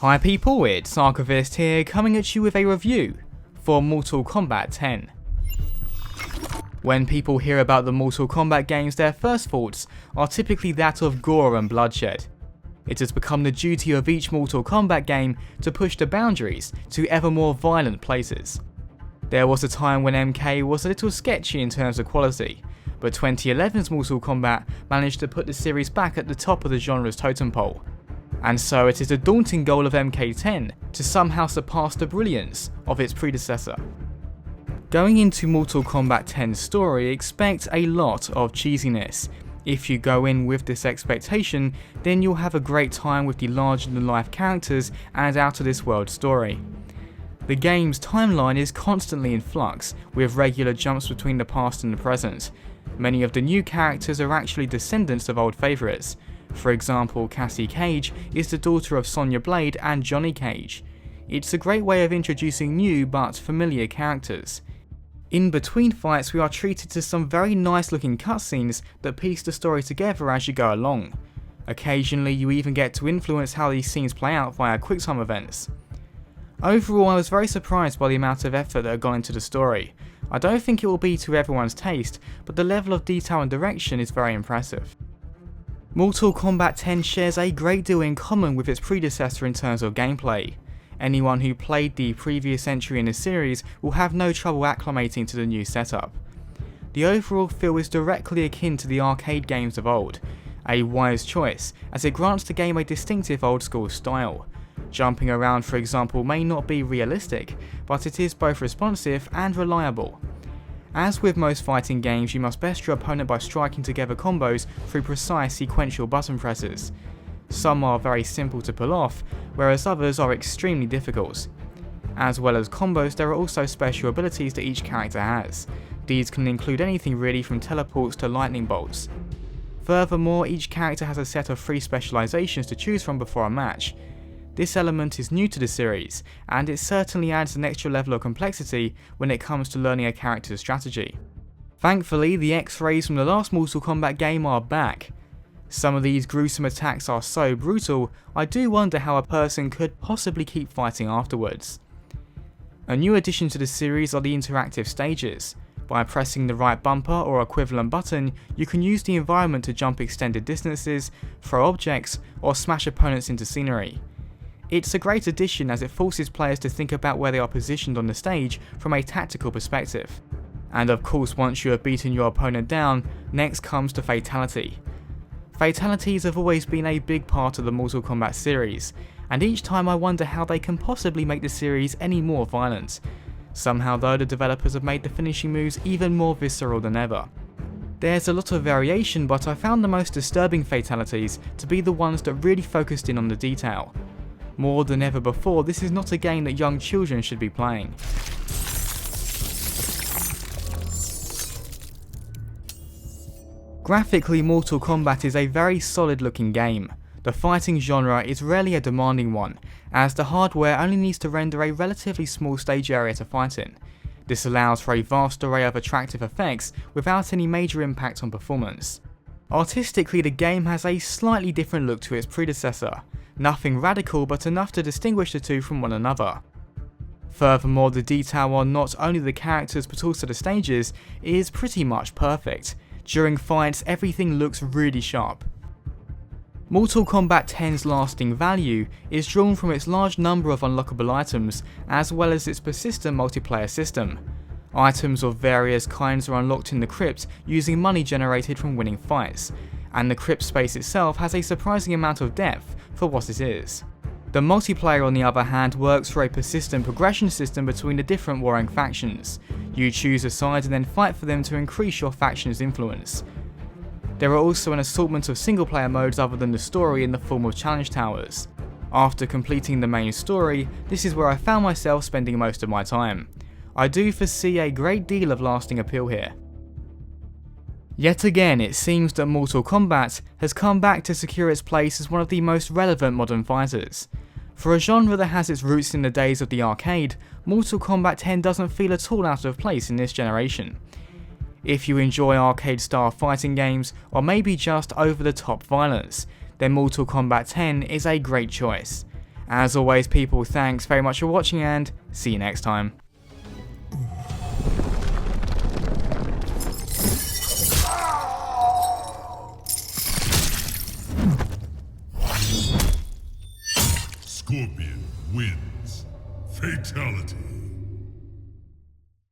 Hi people, it's Archivist here coming at you with a review for Mortal Kombat 10. When people hear about the Mortal Kombat games, their first thoughts are typically that of gore and bloodshed. It has become the duty of each Mortal Kombat game to push the boundaries to ever more violent places. There was a time when MK was a little sketchy in terms of quality, but 2011's Mortal Kombat managed to put the series back at the top of the genre's totem pole. And so it is a daunting goal of MK10 to somehow surpass the brilliance of its predecessor. Going into Mortal Kombat 10's story, expect a lot of cheesiness. If you go in with this expectation, then you'll have a great time with the larger-than-life characters and out-of-this-world story. The game's timeline is constantly in flux, with regular jumps between the past and the present. Many of the new characters are actually descendants of old favourites. For example, Cassie Cage is the daughter of Sonya Blade and Johnny Cage. It's a great way of introducing new but familiar characters. In between fights, we are treated to some very nice looking cutscenes that piece the story together as you go along. Occasionally you even get to influence how these scenes play out via QuickTime events. Overall, I was very surprised by the amount of effort that had gone into the story. I don't think it will be to everyone's taste, but the level of detail and direction is very impressive. Mortal Kombat 10 shares a great deal in common with its predecessor in terms of gameplay. Anyone who played the previous entry in the series will have no trouble acclimating to the new setup. The overall feel is directly akin to the arcade games of old, a wise choice as it grants the game a distinctive old school style. Jumping around, for example, may not be realistic, but it is both responsive and reliable. As with most fighting games, you must best your opponent by striking together combos through precise sequential button presses. Some are very simple to pull off, whereas others are extremely difficult. As well as combos, there are also special abilities that each character has. These can include anything really from teleports to lightning bolts. Furthermore, each character has a set of 3 specializations to choose from before a match. This element is new to the series, and it certainly adds an extra level of complexity when it comes to learning a character's strategy. Thankfully, the X-rays from the last Mortal Kombat game are back. Some of these gruesome attacks are so brutal, I do wonder how a person could possibly keep fighting afterwards. A new addition to the series are the interactive stages. By pressing the right bumper or equivalent button, you can use the environment to jump extended distances, throw objects, or smash opponents into scenery. It's a great addition as it forces players to think about where they are positioned on the stage from a tactical perspective. And of course, once you have beaten your opponent down, next comes the fatality. Fatalities have always been a big part of the Mortal Kombat series, and each time I wonder how they can possibly make the series any more violent. Somehow though, the developers have made the finishing moves even more visceral than ever. There's a lot of variation, but I found the most disturbing fatalities to be the ones that really focused in on the detail. More than ever before, this is not a game that young children should be playing. Graphically, Mortal Kombat is a very solid looking game. The fighting genre is rarely a demanding one, as the hardware only needs to render a relatively small stage area to fight in. This allows for a vast array of attractive effects without any major impact on performance. Artistically, the game has a slightly different look to its predecessor. Nothing radical, but enough to distinguish the two from one another. Furthermore, the detail on not only the characters but also the stages is pretty much perfect. During fights, everything looks really sharp. Mortal Kombat 10's lasting value is drawn from its large number of unlockable items, as well as its persistent multiplayer system. Items of various kinds are unlocked in the crypt using money generated from winning fights, and the crypt space itself has a surprising amount of depth for what it is. The multiplayer, on the other hand, works for a persistent progression system between the different warring factions. You choose a side and then fight for them to increase your faction's influence. There are also an assortment of single player modes other than the story in the form of challenge towers. After completing the main story, this is where I found myself spending most of my time. I do foresee a great deal of lasting appeal here. Yet again, it seems that Mortal Kombat has come back to secure its place as one of the most relevant modern fighters. For a genre that has its roots in the days of the arcade, Mortal Kombat 10 doesn't feel at all out of place in this generation. If you enjoy arcade-style fighting games, or maybe just over-the-top violence, then Mortal Kombat 10 is a great choice. As always people, thanks very much for watching and see you next time. Scorpion wins. Fatality.